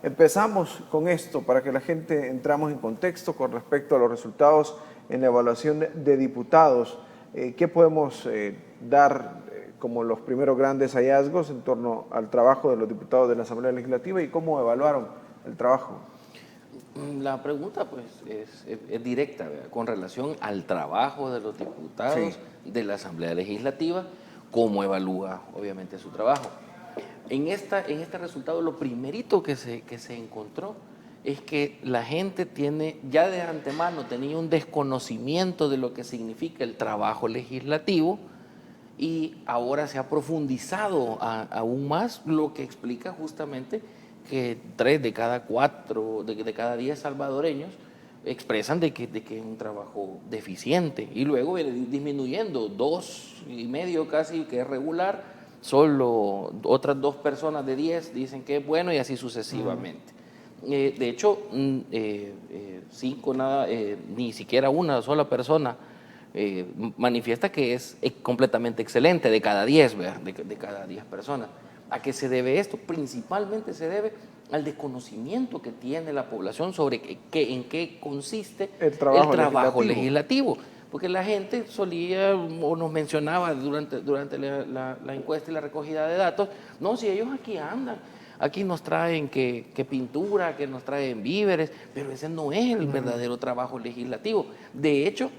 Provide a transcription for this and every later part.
Empezamos con esto para que la gente entramos en contexto con respecto a los resultados en la evaluación de diputados. ¿Qué podemos dar como los primeros grandes hallazgos en torno al trabajo de los diputados de la Asamblea Legislativa y cómo evaluaron el trabajo? La pregunta pues es directa, ¿verdad? Con relación al trabajo de los diputados de la Asamblea Legislativa, cómo evalúa obviamente su trabajo. En este resultado lo primerito que se encontró es que la gente ya de antemano tenía un desconocimiento de lo que significa el trabajo legislativo y ahora se ha profundizado aún más, lo que explica justamente que 3 de cada 4, de cada 10 salvadoreños expresan de que es un trabajo deficiente y luego viene disminuyendo, 2,5 casi que es regular, solo otras 2 personas de 10 dicen que es bueno y así sucesivamente. De hecho, 5 nada, ni siquiera una sola persona manifiesta que es completamente excelente de cada 10, ¿verdad? De cada 10 personas. ¿A qué se debe esto? Principalmente se debe al desconocimiento que tiene la población sobre en qué consiste el trabajo legislativo. Porque la gente solía o nos mencionaba durante la encuesta y la recogida de datos, no, si ellos aquí andan, aquí nos traen que pintura, que nos traen víveres, pero ese no es el verdadero trabajo legislativo. De hecho,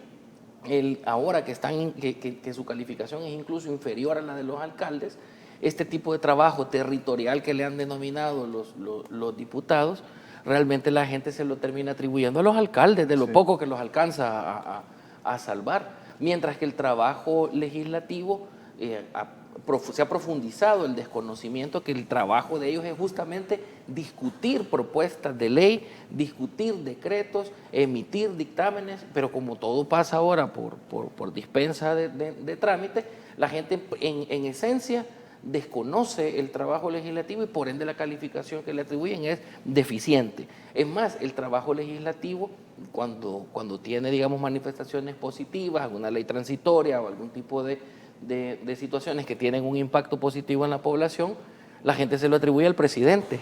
ahora que su calificación es incluso inferior a la de los alcaldes, este tipo de trabajo territorial que le han denominado los diputados, realmente la gente se lo termina atribuyendo a los alcaldes, de lo poco que los alcanza a salvar, mientras que el trabajo legislativo se ha profundizado el desconocimiento que el trabajo de ellos es justamente discutir propuestas de ley, discutir decretos, emitir dictámenes, pero como todo pasa ahora por dispensa de trámite, la gente en esencia desconoce el trabajo legislativo y por ende la calificación que le atribuyen es deficiente. Es más, el trabajo legislativo, cuando tiene, digamos, manifestaciones positivas, alguna ley transitoria o algún tipo de situaciones que tienen un impacto positivo en la población, la gente se lo atribuye al presidente.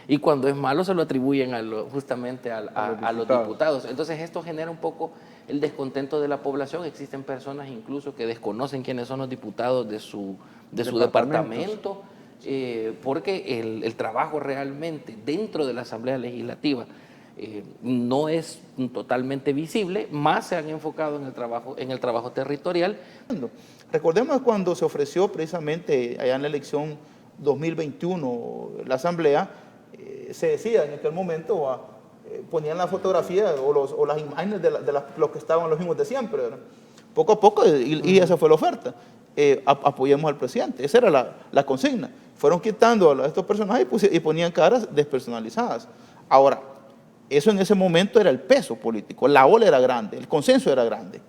Y cuando es malo se lo atribuyen justamente a los diputados. Entonces esto genera un poco el descontento de la población. Existen personas incluso que desconocen quiénes son los diputados de su departamento, porque el trabajo realmente dentro de la Asamblea Legislativa no es totalmente visible, más se han enfocado en el trabajo territorial. Recordemos cuando se ofreció precisamente allá en la elección 2021 la Asamblea, se decía en aquel momento, ponían la fotografía o las imágenes de los que estaban los mismos de siempre, ¿verdad? Poco a poco, y esa fue la oferta, apoyemos al presidente, esa era la consigna. Fueron quitando a estos personajes y ponían caras despersonalizadas. Ahora, eso en ese momento era el peso político, la ola era grande, el consenso era grande.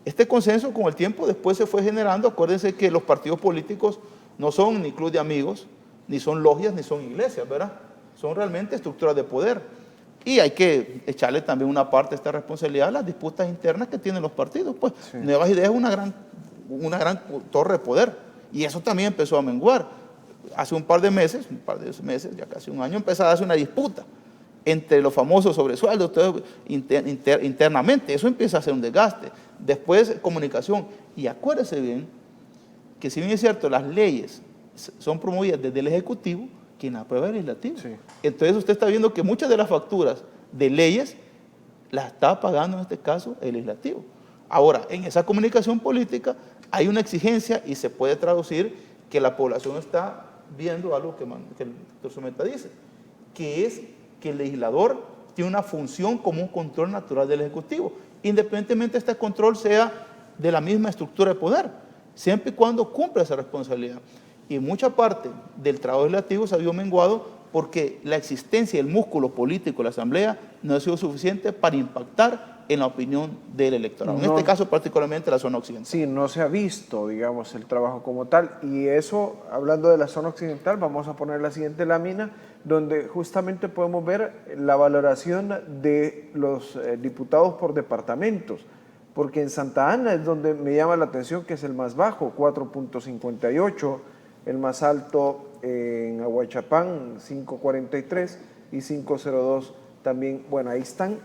Este consenso con el tiempo después se fue generando. Acuérdense que los partidos políticos no son ni club de amigos, ni son logias, ni son iglesias, ¿verdad? Son realmente estructuras de poder. Y hay que echarle también una parte de esta responsabilidad a las disputas internas que tienen los partidos. Pues Nuevas Ideas es una gran torre de poder. Y eso también empezó a menguar. Hace un par de meses, ya casi un año, empezó a darse una disputa entre los famosos sobresueldos, internamente. Eso empieza a ser un desgaste. Después, comunicación. Y acuérdese bien que si bien es cierto, las leyes son promovidas desde el Ejecutivo, quien aprueba el Legislativo. Entonces usted está viendo que muchas de las facturas de leyes las está pagando en este caso el Legislativo. Ahora, en esa comunicación política hay una exigencia y se puede traducir que la población está viendo algo que el doctor Zumeta dice, que es que el legislador tiene una función como un control natural del Ejecutivo, independientemente este control sea de la misma estructura de poder, siempre y cuando cumpla esa responsabilidad. Y mucha parte del trabajo legislativo se ha visto menguado porque la existencia del músculo político de la Asamblea no ha sido suficiente para impactar en la opinión del electorado, en este caso particularmente la zona occidental. Sí, no se ha visto, digamos, el trabajo como tal, y eso, hablando de la zona occidental, vamos a poner la siguiente lámina, donde justamente podemos ver la valoración de los diputados por departamentos, porque en Santa Ana es donde me llama la atención que es el más bajo, 4.58, el más alto en Aguachapán, 5.43, y 502 también. Bueno, ahí están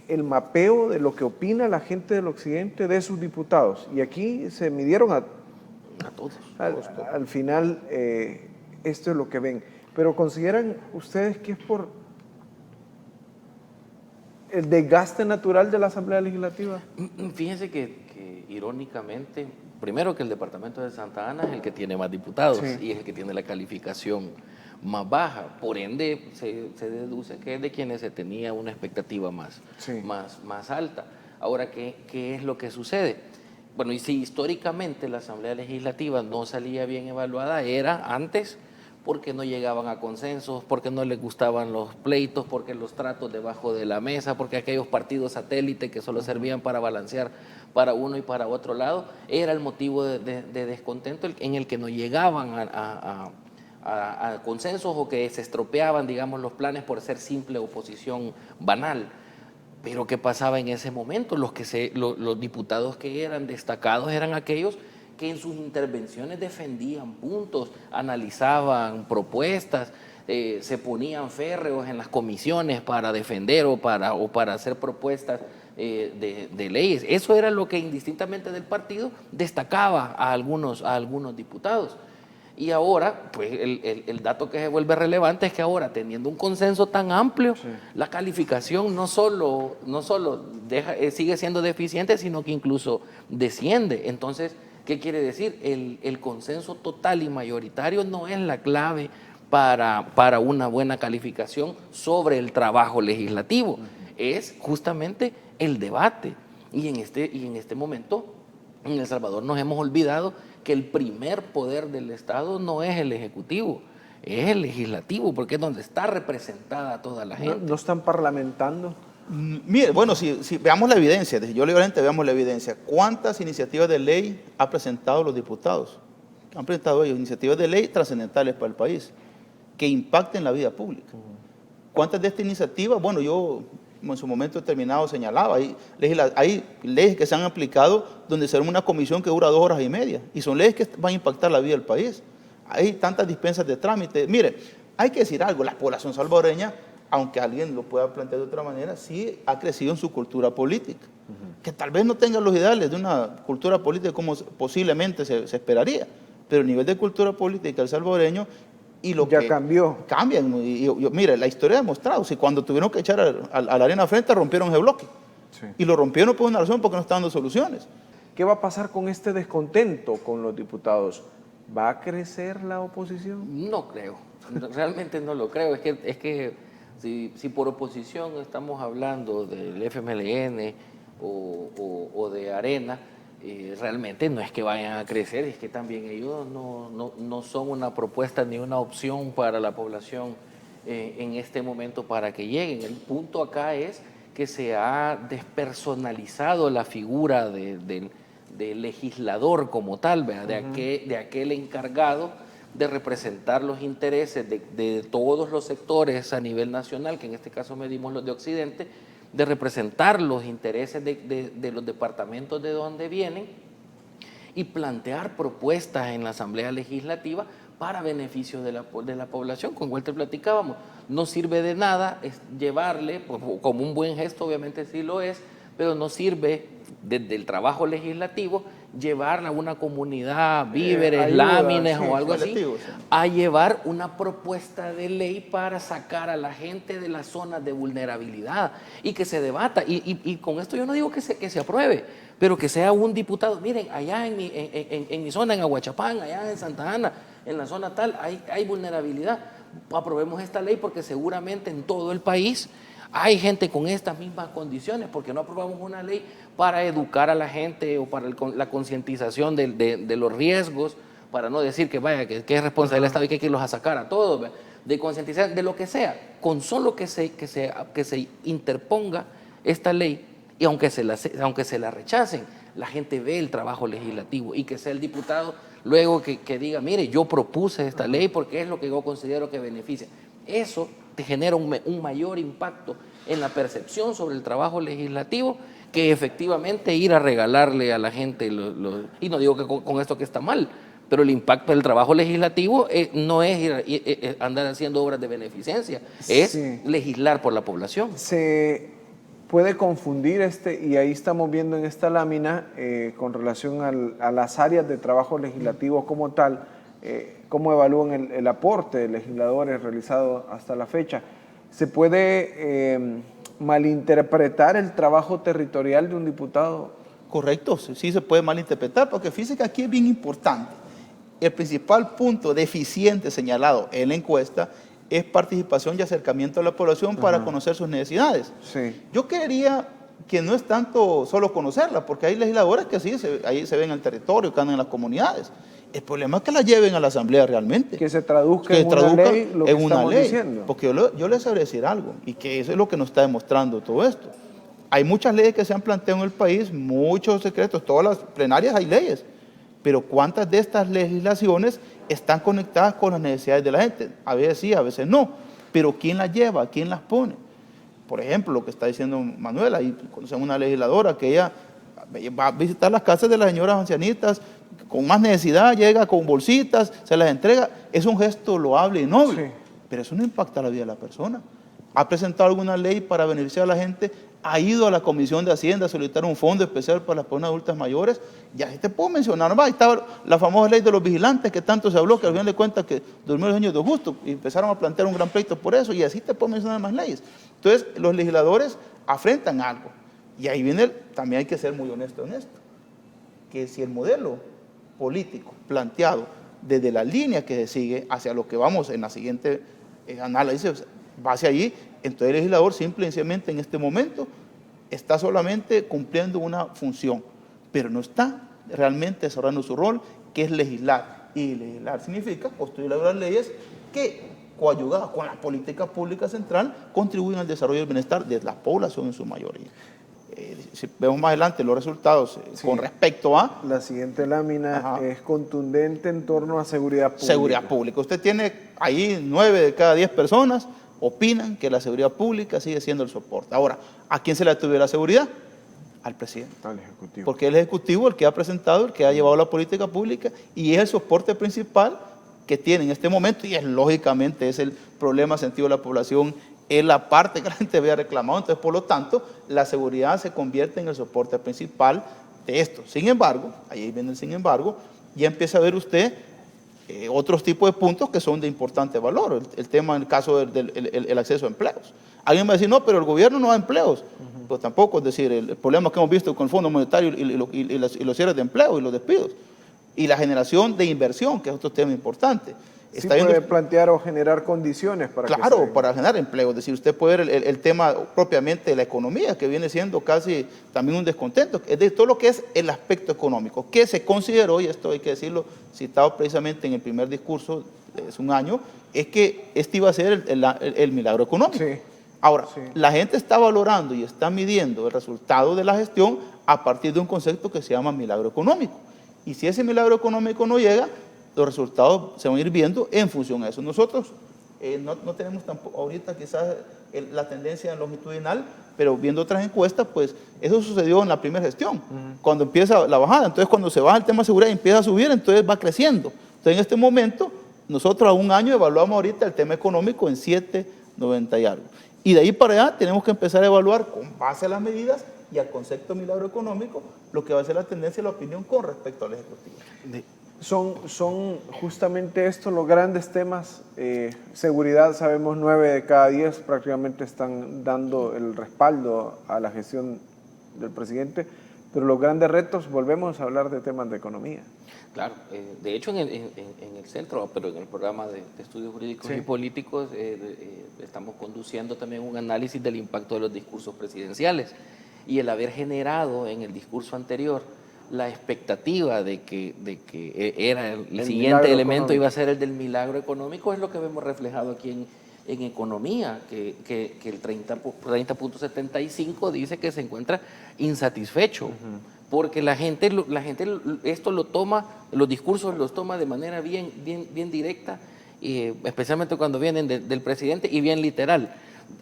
el mapeo de lo que opina la gente del occidente de sus diputados. Y aquí se midieron a todos. Al final, esto es lo que ven. Pero ¿consideran ustedes que es por el desgaste natural de la Asamblea Legislativa? Fíjense que irónicamente, primero que el departamento de Santa Ana es el que tiene más diputados, sí, y es el que tiene la calificación más baja. Por ende, se deduce que es de quienes se tenía una expectativa más, sí, más alta. Ahora, ¿qué es lo que sucede? Bueno, y si históricamente la Asamblea Legislativa no salía bien evaluada, era antes porque no llegaban a consensos, porque no les gustaban los pleitos, porque los tratos debajo de la mesa, porque aquellos partidos satélite que solo servían para balancear para uno y para otro lado, era el motivo de descontento en el que no llegaban a consensos o que se estropeaban, digamos, los planes por ser simple oposición banal. Pero ¿qué pasaba en ese momento? Los diputados que eran destacados eran aquellos que en sus intervenciones defendían puntos, analizaban propuestas, se ponían férreos en las comisiones para defender o para hacer propuestas de leyes. Eso era lo que indistintamente del partido destacaba a algunos diputados. Y ahora, pues el dato que se vuelve relevante es que ahora, teniendo un consenso tan amplio, sí, la calificación no solo sigue siendo deficiente, sino que incluso desciende. Entonces, ¿qué quiere decir? El consenso total y mayoritario no es la clave para una buena calificación sobre el trabajo legislativo. Es justamente el debate. Y en este momento, en El Salvador nos hemos olvidado que el primer poder del Estado no es el ejecutivo, es el legislativo, porque es donde está representada toda la gente. ¿No están parlamentando? Mire, bueno, si veamos la evidencia, yo legalmente veamos la evidencia. ¿Cuántas iniciativas de ley han presentado los diputados? Han presentado ellos iniciativas de ley trascendentales para el país, que impacten la vida pública. ¿Cuántas de estas iniciativas? Bueno, yo en su momento determinado señalaba, hay leyes que se han aplicado donde se arma una comisión que dura 2 horas y media, y son leyes que van a impactar la vida del país. Hay tantas dispensas de trámite. Mire, hay que decir algo, la población salvadoreña, aunque alguien lo pueda plantear de otra manera, sí ha crecido en su cultura política, que tal vez no tenga los ideales de una cultura política como posiblemente se esperaría, pero el nivel de cultura política del salvadoreño y lo ya que cambió. Cambian. Mire, la historia ha demostrado, si cuando tuvieron que echar a la arena frente, rompieron ese bloque. Sí. Y lo rompieron por una razón, porque no estaban dando soluciones. ¿Qué va a pasar con este descontento con los diputados? ¿Va a crecer la oposición? No creo, realmente no lo creo. Es que si por oposición estamos hablando del FMLN o de Arena, realmente no es que vayan a crecer, es que también ellos no son una propuesta ni una opción para la población en este momento para que lleguen. El punto acá es que se ha despersonalizado la figura del legislador como tal, ¿verdad? De aquel encargado de representar los intereses de todos los sectores a nivel nacional, que en este caso medimos los de Occidente, de representar los intereses de los departamentos de donde vienen y plantear propuestas en la Asamblea Legislativa para beneficio de la población. Con Walter platicábamos, no sirve de nada llevarle, pues, como un buen gesto obviamente sí lo es, pero no sirve desde el trabajo legislativo llevar a una comunidad víveres, ayuda, láminas o algo así, a llevar una propuesta de ley para sacar a la gente de las zonas de vulnerabilidad y que se debata. Y con esto yo no digo que se apruebe, pero que sea un diputado. Miren, allá en mi zona, en Aguachapán, allá en Santa Ana, en la zona tal, hay vulnerabilidad. Aprobemos esta ley porque seguramente en todo el país hay gente con estas mismas condiciones. Porque no aprobamos una ley para educar a la gente o para la concientización de los riesgos, para no decir que vaya, que es responsabilidad del Estado y que hay que irlos a sacar a todos, de concientizar, de lo que sea, con solo que se interponga esta ley, y aunque se la rechacen, la gente ve el trabajo legislativo y que sea el diputado luego que diga, mire, yo propuse esta ley porque es lo que yo considero que beneficia. Eso te genera un mayor impacto en la percepción sobre el trabajo legislativo que efectivamente ir a regalarle a la gente, y no digo que con esto que está mal, pero el impacto del trabajo legislativo no es andar haciendo obras de beneficencia, es legislar por la población. Se puede confundir y ahí estamos viendo en esta lámina con relación a las áreas de trabajo legislativo como tal, cómo evalúan el aporte de legisladores realizado hasta la fecha. ¿Se puede malinterpretar el trabajo territorial de un diputado? Correcto, sí se puede malinterpretar, porque fíjense que aquí es bien importante. El principal punto deficiente señalado en la encuesta es participación y acercamiento a la población para conocer sus necesidades. Sí. Yo creería que no es tanto solo conocerla, porque hay legisladores que sí, ahí se ven en el territorio, que andan en las comunidades. El problema es que la lleven a la asamblea realmente. Que se traduzca en una ley lo que estamos diciendo. Porque yo les sabré decir algo, y que eso es lo que nos está demostrando todo esto. Hay muchas leyes que se han planteado en el país, muchos secretos, todas las plenarias hay leyes, pero ¿cuántas de estas legislaciones están conectadas con las necesidades de la gente? A veces sí, a veces no, pero ¿quién las lleva? ¿Quién las pone? Por ejemplo, lo que está diciendo Manuela, ahí conocemos una legisladora que ella va a visitar las casas de las señoras ancianitas, con más necesidad, llega con bolsitas, se las entrega, es un gesto loable y noble, Sí. pero eso no impacta la vida de la persona. ¿Ha presentado alguna ley para beneficiar a la gente? ¿Ha ido a la Comisión de Hacienda a solicitar un fondo especial para las personas adultas mayores? Ya te puedo mencionar, ahí estaba la famosa ley de los vigilantes que tanto se habló, que al final de cuentas que durmió los años de justo y empezaron a plantear un gran pleito por eso, y así te puedo mencionar más leyes. Entonces, los legisladores afrentan algo, y ahí viene, también hay que ser muy honesto en esto, que si el modelo político planteado desde la línea que se sigue hacia lo que vamos en la siguiente análisis, va hacia allí, entonces el legislador simple y sencillamente en este momento está solamente cumpliendo una función, pero no está realmente desarrollando su rol, que es legislar. Y legislar significa construir las leyes que, coayudadas con la política pública central, contribuyen al desarrollo y el bienestar de la población en su mayoría. Si vemos más adelante los resultados con respecto a... La siguiente lámina es contundente en torno a seguridad pública. Seguridad pública. Usted tiene ahí 9 de cada 10 personas opinan que la seguridad pública sigue siendo el soporte. Ahora, ¿a quién se le atribuye la seguridad? Al presidente. Al Ejecutivo. Porque es el Ejecutivo el que ha presentado, el que ha llevado la política pública y es el soporte principal que tiene en este momento, y es lógicamente es el problema sentido de la población, es la parte que la gente había reclamado. Entonces, por lo tanto, la seguridad se convierte en el soporte principal de esto. Sin embargo, ahí viene el sin embargo, ya empieza a ver usted otros tipos de puntos que son de importante valor. El tema en el caso del acceso a empleos. Alguien va a decir, no, pero el gobierno no da empleos. Pues tampoco, es decir, el problema que hemos visto con el Fondo Monetario y los cierres de empleo y los despidos. Y la generación de inversión, que es otro tema importante. Sí puede plantear o generar condiciones para que para generar empleo. Es decir, usted puede ver el tema propiamente de la economía, que viene siendo casi también un descontento, es de todo lo que es el aspecto económico, que se consideró, y esto hay que decirlo, citado precisamente en el primer discurso, hace un año, es que este iba a ser el milagro económico. Sí. Ahora, la gente está valorando y está midiendo el resultado de la gestión a partir de un concepto que se llama milagro económico. Y si ese milagro económico no llega, los resultados se van a ir viendo en función a eso. Nosotros no tenemos tampoco ahorita quizás la tendencia longitudinal, pero viendo otras encuestas, pues eso sucedió en la primera gestión, cuando empieza la bajada. Entonces, cuando se baja el tema de seguridad y empieza a subir, entonces va creciendo. Entonces, en este momento, nosotros a un año evaluamos ahorita el tema económico en 7.90 y algo. Y de ahí para allá tenemos que empezar a evaluar con base a las medidas y al concepto de milagro económico lo que va a ser la tendencia y la opinión con respecto al Ejecutivo. Son justamente estos los grandes temas. Seguridad, sabemos 9 de cada 10 prácticamente están dando el respaldo a la gestión del presidente, pero los grandes retos, volvemos a hablar de temas de economía. Claro, de hecho en el centro, pero en el programa de estudios jurídicos y políticos, estamos conduciendo también un análisis del impacto de los discursos presidenciales y el haber generado en el discurso anterior la expectativa de que era el siguiente elemento económico. Iba a ser el del milagro económico, es lo que vemos reflejado aquí en economía, que el 30.75 dice que se encuentra insatisfecho, porque la gente esto lo toma, los discursos los toma de manera bien directa, especialmente cuando vienen del presidente y bien literal.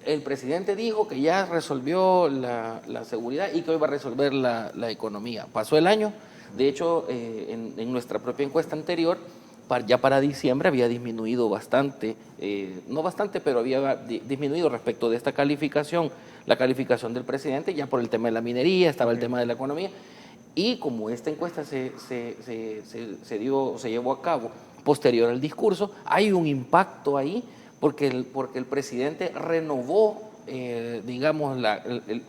El presidente dijo que ya resolvió la seguridad y que hoy va a resolver la economía. Pasó el año, De hecho, en nuestra propia encuesta anterior, ya para diciembre había disminuido bastante, no bastante, pero había disminuido respecto de esta calificación, la calificación del presidente, ya por el tema de la minería, estaba el tema de la economía, y como esta encuesta se llevó a cabo posterior al discurso, hay un impacto ahí, porque el presidente renovó, digamos,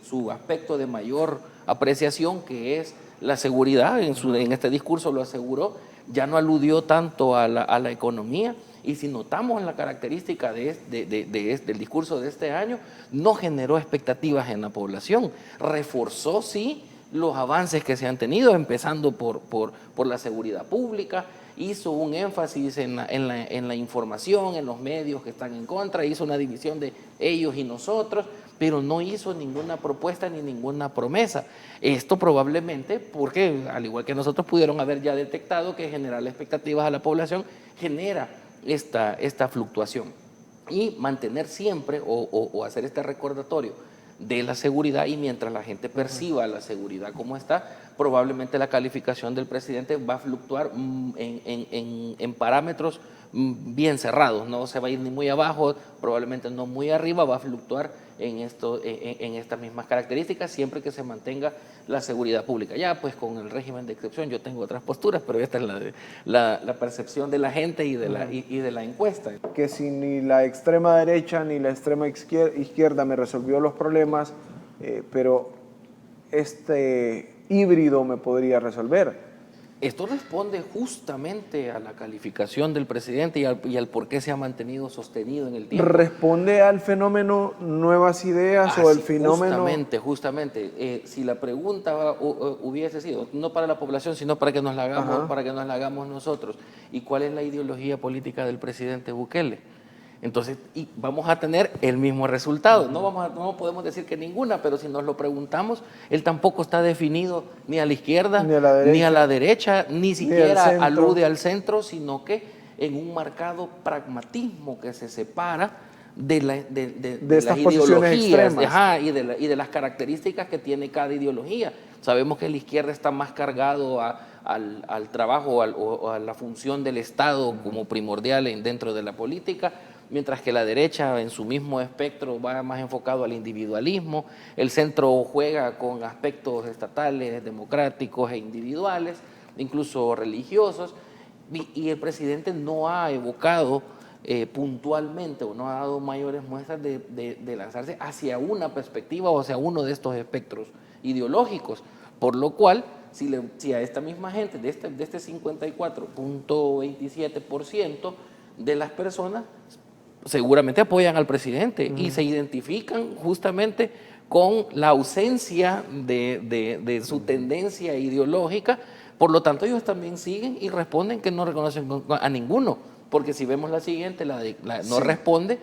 su aspecto de mayor apreciación, que es la seguridad. En este discurso lo aseguró, ya no aludió tanto a la economía, y si notamos en la característica del discurso de este año, no generó expectativas en la población, reforzó sí los avances que se han tenido, empezando por la seguridad pública, hizo un énfasis en la información, en los medios que están en contra, hizo una división de ellos y nosotros, pero no hizo ninguna propuesta ni ninguna promesa. Esto probablemente porque, al igual que nosotros, pudieron haber ya detectado que generar expectativas a la población genera esta fluctuación. Y mantener siempre o hacer este recordatorio de la seguridad, y mientras la gente perciba la seguridad como está, probablemente la calificación del presidente va a fluctuar en parámetros bien cerrados, no se va a ir ni muy abajo, probablemente no muy arriba, va a fluctuar en estas mismas características, siempre que se mantenga la seguridad pública. Ya pues con el régimen de excepción yo tengo otras posturas, pero esta es la percepción de la gente y de la encuesta. Que si ni la extrema derecha ni la extrema izquierda me resolvió los problemas, pero este híbrido me podría resolver. Esto responde justamente a la calificación del presidente y al por qué se ha mantenido sostenido en el tiempo. ¿Responde al fenómeno nuevas ideas o el fenómeno...? Justamente. Si la pregunta hubiese sido, no para la población, sino para que nos la hagamos nosotros, ¿y cuál es la ideología política del presidente Bukele? Entonces, y vamos a tener el mismo resultado. No podemos decir que ninguna, pero si nos lo preguntamos, él tampoco está definido ni a la izquierda, ni a la derecha, ni siquiera alude al centro, sino que en un marcado pragmatismo que se separa de las ideologías y de las características que tiene cada ideología. Sabemos que la izquierda está más cargado al trabajo o a la función del Estado como primordial dentro de la política, mientras que la derecha en su mismo espectro va más enfocado al individualismo, el centro juega con aspectos estatales, democráticos e individuales, incluso religiosos, y el presidente no ha evocado puntualmente o no ha dado mayores muestras de lanzarse hacia una perspectiva o hacia uno de estos espectros ideológicos, por lo cual si a esta misma gente, de este 54.27% de las personas, seguramente apoyan al presidente y se identifican justamente con la ausencia de su tendencia ideológica, por lo tanto ellos también siguen y responden que no reconocen a ninguno, porque si vemos la siguiente, la de no responde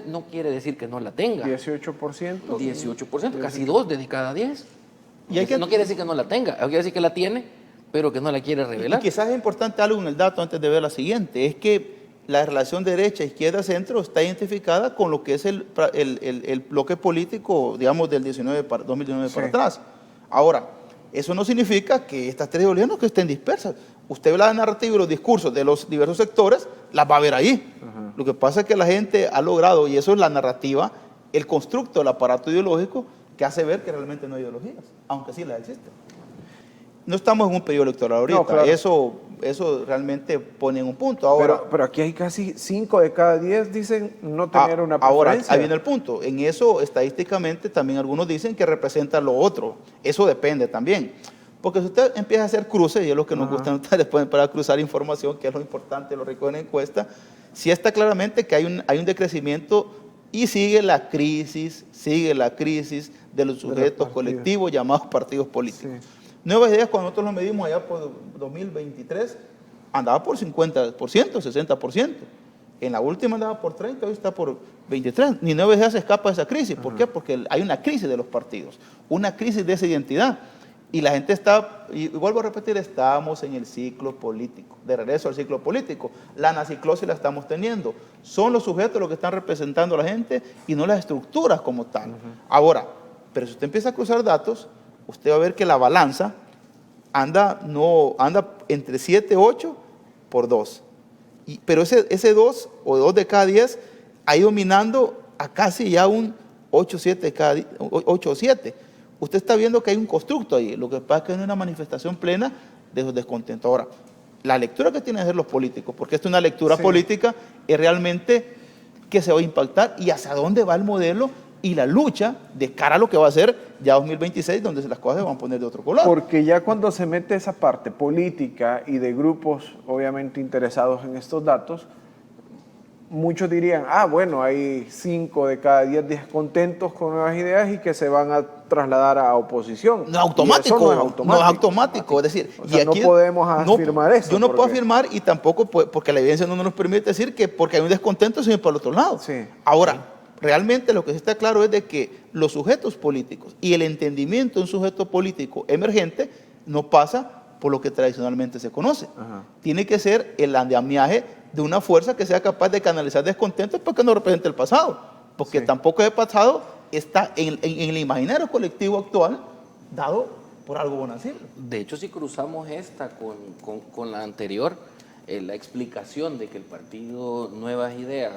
no quiere decir que no la tenga. 18%. 18%, casi 2 de cada 10. No quiere decir que no la tenga, quiere decir que la tiene, pero que no la quiere revelar. Y quizás es importante algo en el dato antes de ver la siguiente, es que la relación derecha, izquierda, centro está identificada con lo que es el bloque político, digamos, del 2019 para atrás. Ahora, eso no significa que estas tres ideologías no que estén dispersas. Usted ve la narrativa y los discursos de los diversos sectores, las va a ver ahí. Lo que pasa es que la gente ha logrado, y eso es la narrativa, el constructo del aparato ideológico que hace ver que realmente no hay ideologías, aunque sí las existen. No estamos en un periodo electoral ahorita, no, claro. Eso realmente pone en un punto. Ahora, pero aquí hay casi 5 de cada 10 dicen no tener una preferencia. Ahora, ahí viene el punto. En eso, estadísticamente, también algunos dicen que representa lo otro. Eso depende también. Porque si usted empieza a hacer cruces, y es lo que nos gusta, ustedes pueden para cruzar información, que es lo importante, lo rico en la encuesta, sí está claramente que hay un decrecimiento y sigue la crisis de los sujetos colectivos llamados partidos políticos. Sí. Nuevas Ideas, cuando nosotros lo medimos allá por 2023, andaba por 50%, 60%. En la última andaba por 30%, hoy está por 23%. Ni Nuevas Ideas se escapa de esa crisis. ¿Por qué? Porque hay una crisis de los partidos, una crisis de esa identidad. Y la gente está, y vuelvo a repetir, estamos en el ciclo político, de regreso al ciclo político. La anaciclosis la estamos teniendo. Son los sujetos los que están representando a la gente y no las estructuras como tal. Ahora, pero si usted empieza a cruzar datos, usted va a ver que la balanza anda entre 7, 8 por 2. Pero ese 2 o 2 de cada 10 ha ido minando a casi ya un 8 o 7. Usted está viendo que hay un constructo ahí. Lo que pasa es que no es una manifestación plena de su descontento. Ahora, la lectura que tienen que hacer los políticos, porque esta es una lectura política, es realmente qué se va a impactar y hacia dónde va el modelo y la lucha de cara a lo que va a ser ya 2026, donde las cosas se van a poner de otro color. Porque ya cuando se mete esa parte política y de grupos obviamente interesados en estos datos, muchos dirían, bueno, hay 5 de cada 10 descontentos con nuevas ideas y que se van a trasladar a oposición. No es automático, no es automático. Es decir, o sea, no podemos afirmar eso. Yo no puedo afirmar y tampoco, porque la evidencia no nos permite decir que porque hay un descontento se va para el otro lado. Sí. Ahora, realmente lo que sí está claro es de que los sujetos políticos y el entendimiento de un sujeto político emergente no pasa por lo que tradicionalmente se conoce. Ajá. Tiene que ser el andamiaje de una fuerza que sea capaz de canalizar descontentos porque no represente el pasado. Porque tampoco el pasado está en el imaginario colectivo actual dado por algo bonancible. De hecho, si cruzamos esta con la anterior, la explicación de que el partido Nuevas Ideas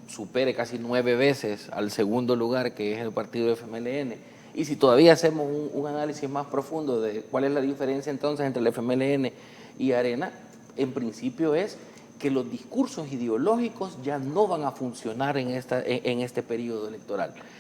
supere casi 9 veces al segundo lugar, que es el partido FMLN, y si todavía hacemos un análisis más profundo de cuál es la diferencia entonces entre el FMLN y Arena, en principio es que los discursos ideológicos ya no van a funcionar en este periodo electoral.